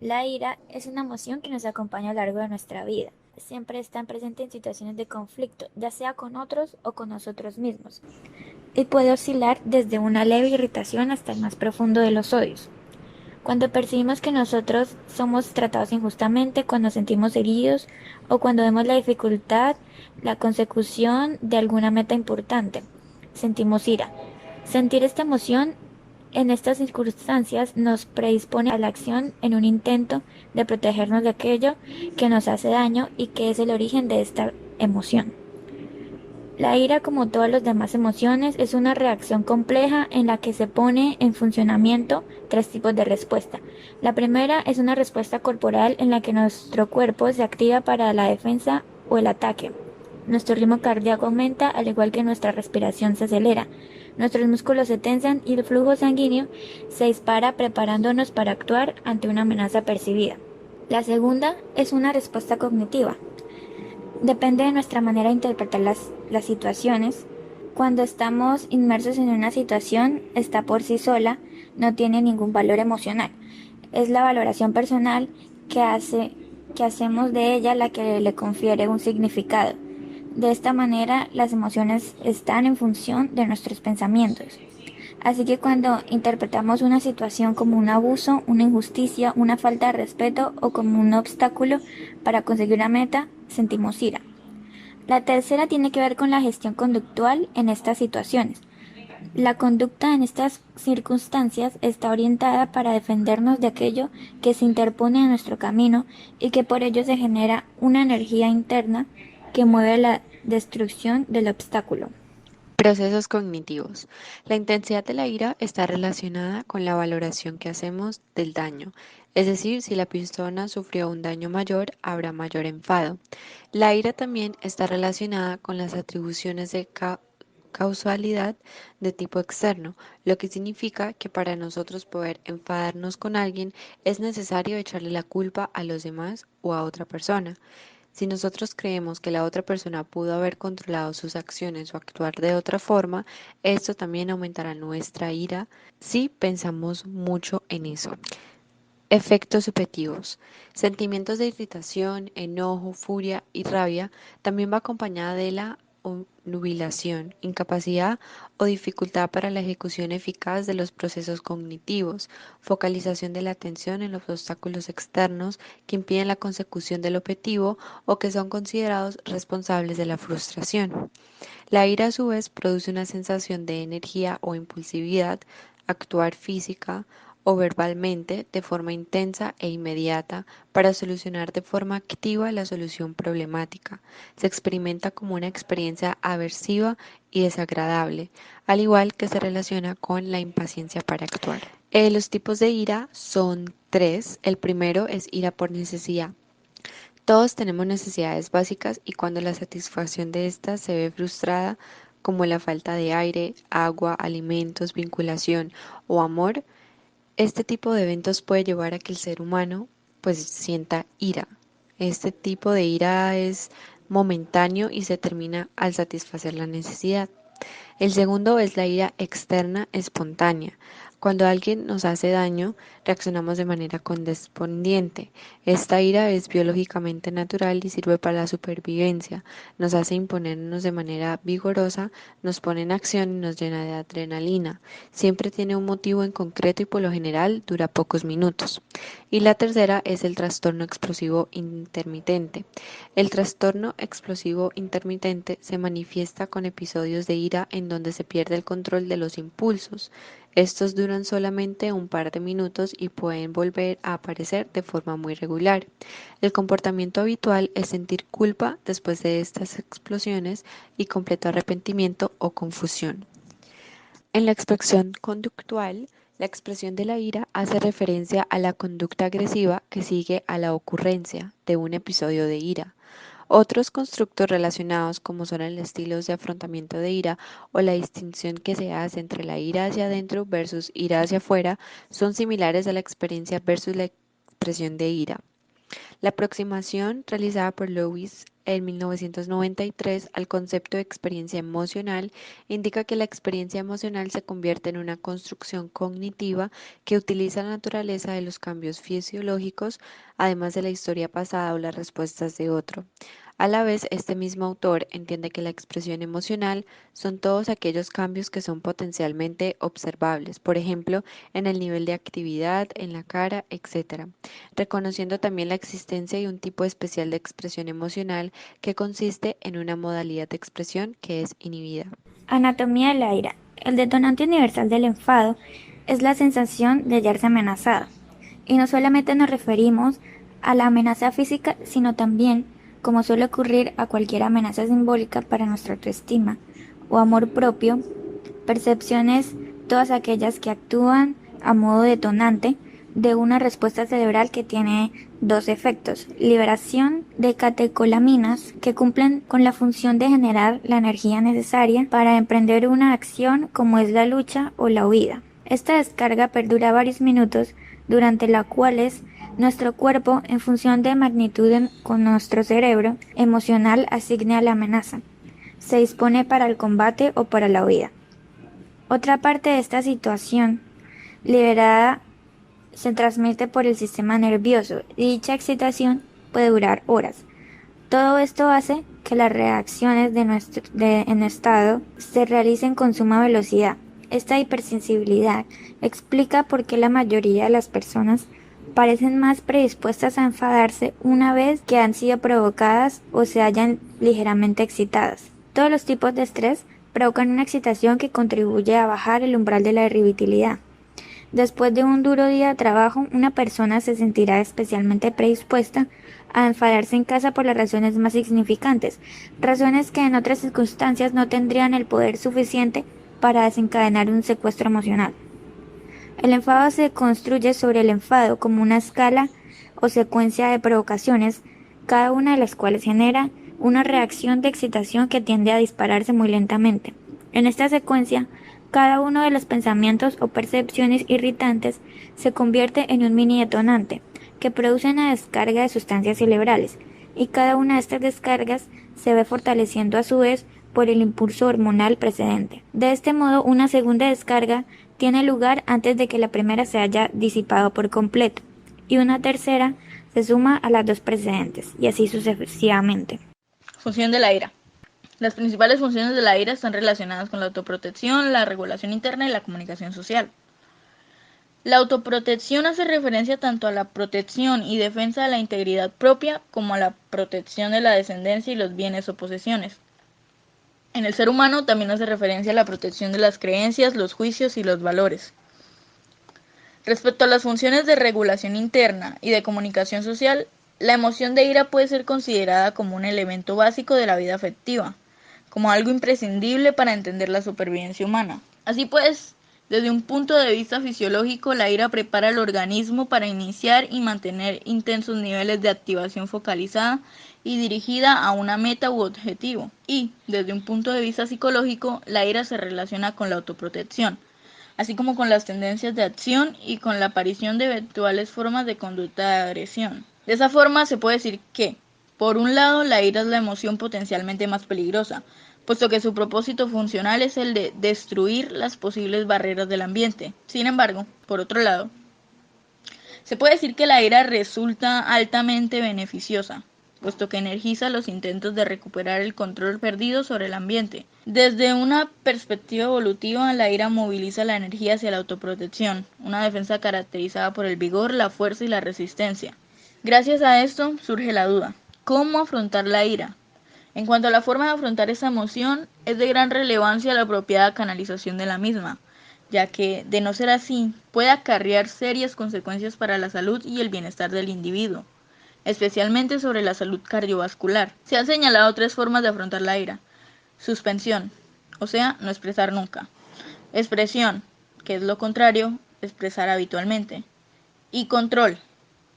La ira es una emoción que nos acompaña a lo largo de nuestra vida. Siempre está presente en situaciones de conflicto, ya sea con otros o con nosotros mismos, y puede oscilar desde una leve irritación hasta el más profundo de los odios. Cuando percibimos que nosotros somos tratados injustamente, cuando sentimos heridos o cuando vemos la dificultad, la consecución de alguna meta importante, sentimos ira. Sentir esta emoción en estas circunstancias nos predispone a la acción en un intento de protegernos de aquello que nos hace daño y que es el origen de esta emoción. La ira, como todas las demás emociones, es una reacción compleja en la que se pone en funcionamiento tres tipos de respuesta. La primera es una respuesta corporal en la que nuestro cuerpo se activa para la defensa o el ataque. Nuestro ritmo cardíaco aumenta, al igual que nuestra respiración se acelera. Nuestros músculos se tensan y el flujo sanguíneo se dispara preparándonos para actuar ante una amenaza percibida. La segunda es una respuesta cognitiva. Depende de nuestra manera de interpretar las situaciones. Cuando estamos inmersos en una situación, está por sí sola, no tiene ningún valor emocional. Es la valoración personal que hacemos de ella la que le confiere un significado. De esta manera, las emociones están en función de nuestros pensamientos. Así que cuando interpretamos una situación como un abuso, una injusticia, una falta de respeto o como un obstáculo para conseguir una meta, sentimos ira. La tercera tiene que ver con la gestión conductual en estas situaciones. La conducta en estas circunstancias está orientada para defendernos de aquello que se interpone en nuestro camino y que por ello se genera una energía interna que mueve la destrucción del obstáculo. Procesos cognitivos. La intensidad de la ira está relacionada con la valoración que hacemos del daño. Es decir, si la persona sufrió un daño mayor, habrá mayor enfado. La ira también está relacionada con las atribuciones de causalidad de tipo externo, lo que significa que para nosotros poder enfadarnos con alguien es necesario echarle la culpa a los demás o a otra persona. Si nosotros creemos que la otra persona pudo haber controlado sus acciones o actuar de otra forma, esto también aumentará nuestra ira si pensamos mucho en eso. Efectos subjetivos. Sentimientos de irritación, enojo, furia y rabia también va acompañada de la nubilación, incapacidad o dificultad para la ejecución eficaz de los procesos cognitivos, focalización de la atención en los obstáculos externos que impiden la consecución del objetivo o que son considerados responsables de la frustración. La ira a su vez produce una sensación de energía o impulsividad, actuar física o verbalmente de forma intensa e inmediata para solucionar de forma activa la solución problemática. Se experimenta como una experiencia aversiva y desagradable, al igual que se relaciona con la impaciencia para actuar. Los tipos de ira son tres. El primero es ira por necesidad. Todos tenemos necesidades básicas y cuando la satisfacción de estas se ve frustrada, como la falta de aire, agua, alimentos, vinculación o amor, este tipo de eventos puede llevar a que el ser humano pues sienta ira. Este tipo de ira es momentáneo y se termina al satisfacer la necesidad. El segundo es la ira externa espontánea. Cuando alguien nos hace daño, reaccionamos de manera condescendiente. Esta ira es biológicamente natural y sirve para la supervivencia. Nos hace imponernos de manera vigorosa, nos pone en acción y nos llena de adrenalina. Siempre tiene un motivo en concreto y por lo general dura pocos minutos. Y la tercera es el trastorno explosivo intermitente. El trastorno explosivo intermitente se manifiesta con episodios de ira en donde se pierde el control de los impulsos. Estos duran solamente un par de minutos y pueden volver a aparecer de forma muy regular. El comportamiento habitual es sentir culpa después de estas explosiones y completo arrepentimiento o confusión. En la expresión conductual, la expresión de la ira hace referencia a la conducta agresiva que sigue a la ocurrencia de un episodio de ira. Otros constructos relacionados, como son el estilo de afrontamiento de ira o la distinción que se hace entre la ira hacia adentro versus ira hacia afuera, son similares a la experiencia versus la expresión de ira. La aproximación realizada por Lewis en 1993 al concepto de experiencia emocional, indica que la experiencia emocional se convierte en una construcción cognitiva que utiliza la naturaleza de los cambios fisiológicos, además de la historia pasada o las respuestas de otro. A la vez, este mismo autor entiende que la expresión emocional son todos aquellos cambios que son potencialmente observables, por ejemplo, en el nivel de actividad, en la cara, etc., reconociendo también la existencia de un tipo especial de expresión emocional que consiste en una modalidad de expresión que es inhibida. Anatomía de la ira. El detonante universal del enfado es la sensación de hallarse amenazado. Y no solamente nos referimos a la amenaza física, sino también, como suele ocurrir, a cualquier amenaza simbólica para nuestra autoestima o amor propio, percepciones, todas aquellas que actúan a modo detonante de una respuesta cerebral que tiene dos efectos: liberación de catecolaminas que cumplen con la función de generar la energía necesaria para emprender una acción como es la lucha o la huida. Esta descarga perdura varios minutos, durante la cuales nuestro cuerpo, en función de magnitud con nuestro cerebro emocional, asigna la amenaza. Se dispone para el combate o para la huida. Otra parte de esta situación liberada se transmite por el sistema nervioso y dicha excitación puede durar horas. Todo esto hace que las reacciones en estado se realicen con suma velocidad. Esta hipersensibilidad explica por qué la mayoría de las personas parecen más predispuestas a enfadarse una vez que han sido provocadas o se hallan ligeramente excitadas. Todos los tipos de estrés provocan una excitación que contribuye a bajar el umbral de la irritabilidad. Después de un duro día de trabajo, una persona se sentirá especialmente predispuesta a enfadarse en casa por las razones más insignificantes, razones que en otras circunstancias no tendrían el poder suficiente para desencadenar un secuestro emocional. El enfado se construye sobre el enfado como una escala o secuencia de provocaciones, cada una de las cuales genera una reacción de excitación que tiende a dispararse muy lentamente. En esta secuencia, cada uno de los pensamientos o percepciones irritantes se convierte en un mini detonante, que produce una descarga de sustancias cerebrales, y cada una de estas descargas se ve fortaleciendo a su vez por el impulso hormonal precedente. De este modo, una segunda descarga tiene lugar antes de que la primera se haya disipado por completo, y una tercera se suma a las dos precedentes, y así sucesivamente. Función de la ira. Las principales funciones de la ira están relacionadas con la autoprotección, la regulación interna y la comunicación social. La autoprotección hace referencia tanto a la protección y defensa de la integridad propia como a la protección de la descendencia y los bienes o posesiones. En el ser humano también hace referencia a la protección de las creencias, los juicios y los valores. Respecto a las funciones de regulación interna y de comunicación social, la emoción de ira puede ser considerada como un elemento básico de la vida afectiva, como algo imprescindible para entender la supervivencia humana. Así pues, desde un punto de vista fisiológico, la ira prepara al organismo para iniciar y mantener intensos niveles de activación focalizada y dirigida a una meta u objetivo. Y, desde un punto de vista psicológico, la ira se relaciona con la autoprotección, así como con las tendencias de acción y con la aparición de eventuales formas de conducta de agresión. De esa forma se puede decir que, por un lado, la ira es la emoción potencialmente más peligrosa, puesto que su propósito funcional es el de destruir las posibles barreras del ambiente. Sin embargo, por otro lado, se puede decir que la ira resulta altamente beneficiosa, puesto que energiza los intentos de recuperar el control perdido sobre el ambiente. Desde una perspectiva evolutiva, la ira moviliza la energía hacia la autoprotección, una defensa caracterizada por el vigor, la fuerza y la resistencia. Gracias a esto surge la duda: ¿cómo afrontar la ira? En cuanto a la forma de afrontar esa emoción, es de gran relevancia la apropiada canalización de la misma, ya que, de no ser así, puede acarrear serias consecuencias para la salud y el bienestar del individuo, especialmente sobre la salud cardiovascular. Se han señalado tres formas de afrontar la ira: suspensión, o sea, no expresar nunca; expresión, que es lo contrario, expresar habitualmente; y control,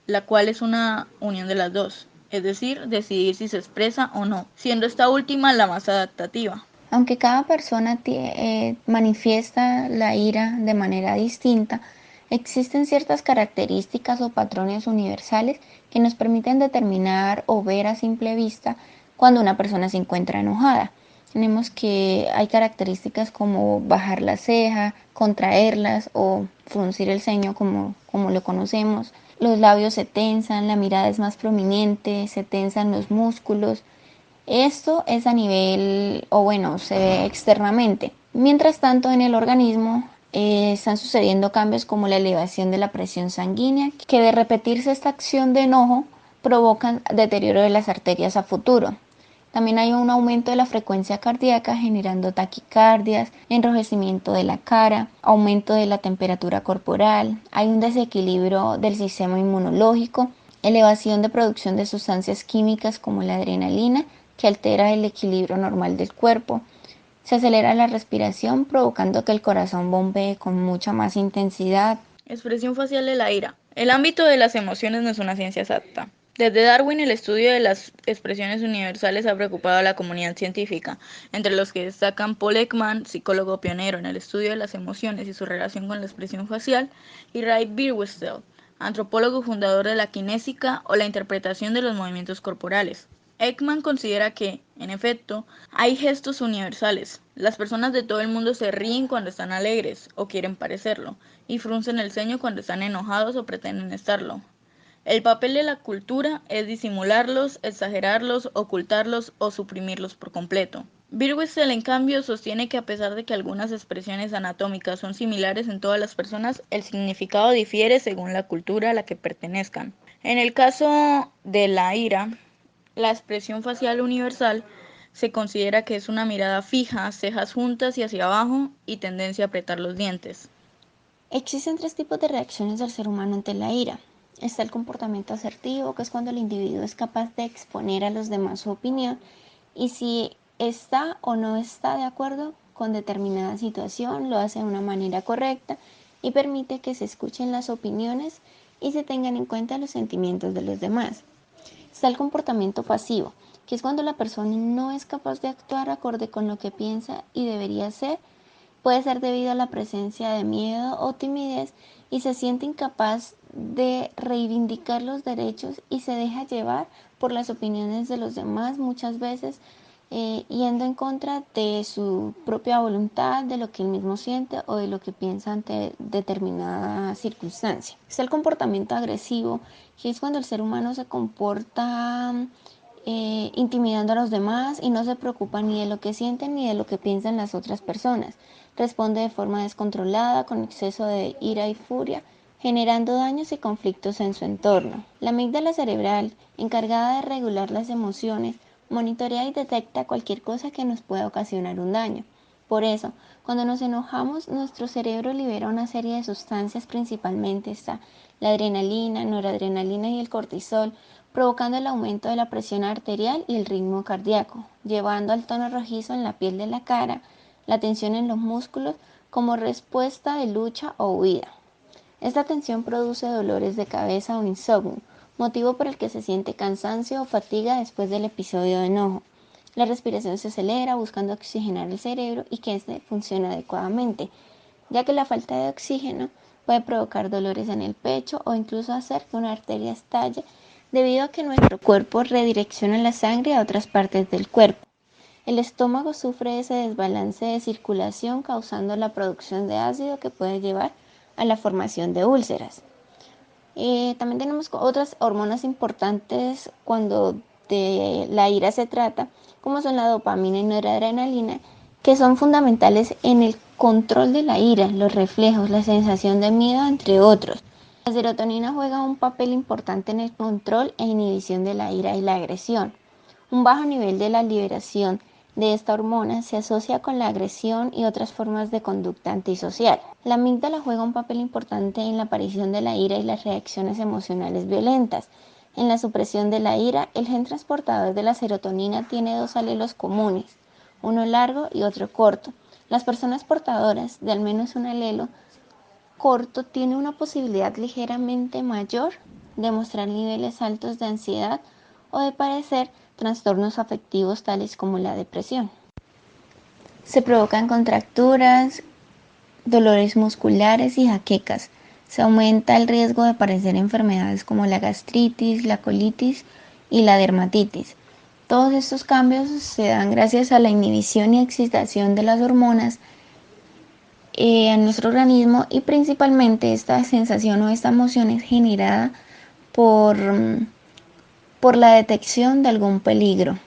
la cual es una unión de las dos, es decir, decidir si se expresa o no, siendo esta última la más adaptativa. Aunque cada persona manifiesta la ira de manera distinta, existen ciertas características o patrones universales que nos permiten determinar o ver a simple vista cuando una persona se encuentra enojada. Tenemos que hay características como bajar la ceja, contraerlas o fruncir el ceño como lo conocemos. Los labios se tensan, la mirada es más prominente, se tensan los músculos. Esto es a nivel, o bueno, se ve externamente. Mientras tanto, en el organismo están sucediendo cambios como la elevación de la presión sanguínea, que de repetirse esta acción de enojo provocan deterioro de las arterias a futuro. También hay un aumento de la frecuencia cardíaca generando taquicardias, enrojecimiento de la cara, aumento de la temperatura corporal, hay un desequilibrio del sistema inmunológico, elevación de producción de sustancias químicas como la adrenalina que altera el equilibrio normal del cuerpo. Se acelera la respiración provocando que el corazón bombee con mucha más intensidad. Expresión facial de la ira. El ámbito de las emociones no es una ciencia exacta. Desde Darwin, el estudio de las expresiones universales ha preocupado a la comunidad científica, entre los que destacan Paul Ekman, psicólogo pionero en el estudio de las emociones y su relación con la expresión facial, y Ray Birdwhistell, antropólogo fundador de la kinésica o la interpretación de los movimientos corporales. Ekman considera que, en efecto, hay gestos universales. Las personas de todo el mundo se ríen cuando están alegres o quieren parecerlo, y fruncen el ceño cuando están enojados o pretenden estarlo. El papel de la cultura es disimularlos, exagerarlos, ocultarlos o suprimirlos por completo. Birdwhistell, en cambio, sostiene que a pesar de que algunas expresiones anatómicas son similares en todas las personas, el significado difiere según la cultura a la que pertenezcan. En el caso de la ira, la expresión facial universal se considera que es una mirada fija, cejas juntas y hacia abajo y tendencia a apretar los dientes. Existen tres tipos de reacciones del ser humano ante la ira. Está el comportamiento asertivo, que es cuando el individuo es capaz de exponer a los demás su opinión y si está o no está de acuerdo con determinada situación, lo hace de una manera correcta y permite que se escuchen las opiniones y se tengan en cuenta los sentimientos de los demás. Está el comportamiento pasivo, que es cuando la persona no es capaz de actuar acorde con lo que piensa y debería hacer. Puede ser debido a la presencia de miedo o timidez y se siente incapaz de reivindicar los derechos y se deja llevar por las opiniones de los demás, muchas veces yendo en contra de su propia voluntad, de lo que él mismo siente o de lo que piensa ante determinada circunstancia. Está el comportamiento agresivo, que es cuando el ser humano se comporta intimidando a los demás y no se preocupa ni de lo que sienten ni de lo que piensan las otras personas. Responde de forma descontrolada, con exceso de ira y furia, generando daños y conflictos en su entorno. La amígdala cerebral, encargada de regular las emociones, monitorea y detecta cualquier cosa que nos pueda ocasionar un daño. Por eso, cuando nos enojamos, nuestro cerebro libera una serie de sustancias, principalmente está la adrenalina, noradrenalina y el cortisol, provocando el aumento de la presión arterial y el ritmo cardíaco, llevando al tono rojizo en la piel de la cara, la tensión en los músculos como respuesta de lucha o huida. Esta tensión produce dolores de cabeza o insomnio, motivo por el que se siente cansancio o fatiga después del episodio de enojo. La respiración se acelera buscando oxigenar el cerebro y que éste funcione adecuadamente, ya que la falta de oxígeno puede provocar dolores en el pecho o incluso hacer que una arteria estalle debido a que nuestro cuerpo redirecciona la sangre a otras partes del cuerpo. El estómago sufre ese desbalance de circulación causando la producción de ácido que puede llevar a la formación de úlceras. También tenemos otras hormonas importantes cuando de la ira se trata, como son la dopamina y noradrenalina, que son fundamentales en el control de la ira, los reflejos, la sensación de miedo, entre otros. La serotonina juega un papel importante en el control e inhibición de la ira y la agresión. Un bajo nivel de la liberación de esta hormona se asocia con la agresión y otras formas de conducta antisocial. La amígdala juega un papel importante en la aparición de la ira y las reacciones emocionales violentas. En la supresión de la ira, el gen transportador de la serotonina tiene dos alelos comunes, uno largo y otro corto. Las personas portadoras de al menos un alelo corto tienen una posibilidad ligeramente mayor de mostrar niveles altos de ansiedad o de padecer trastornos afectivos tales como la depresión. Se provocan contracturas, dolores musculares y jaquecas. Se aumenta el riesgo de padecer enfermedades como la gastritis, la colitis y la dermatitis. Todos estos cambios se dan gracias a la inhibición y excitación de las hormonas en nuestro organismo, y principalmente esta sensación o esta emoción es generada por la detección de algún peligro.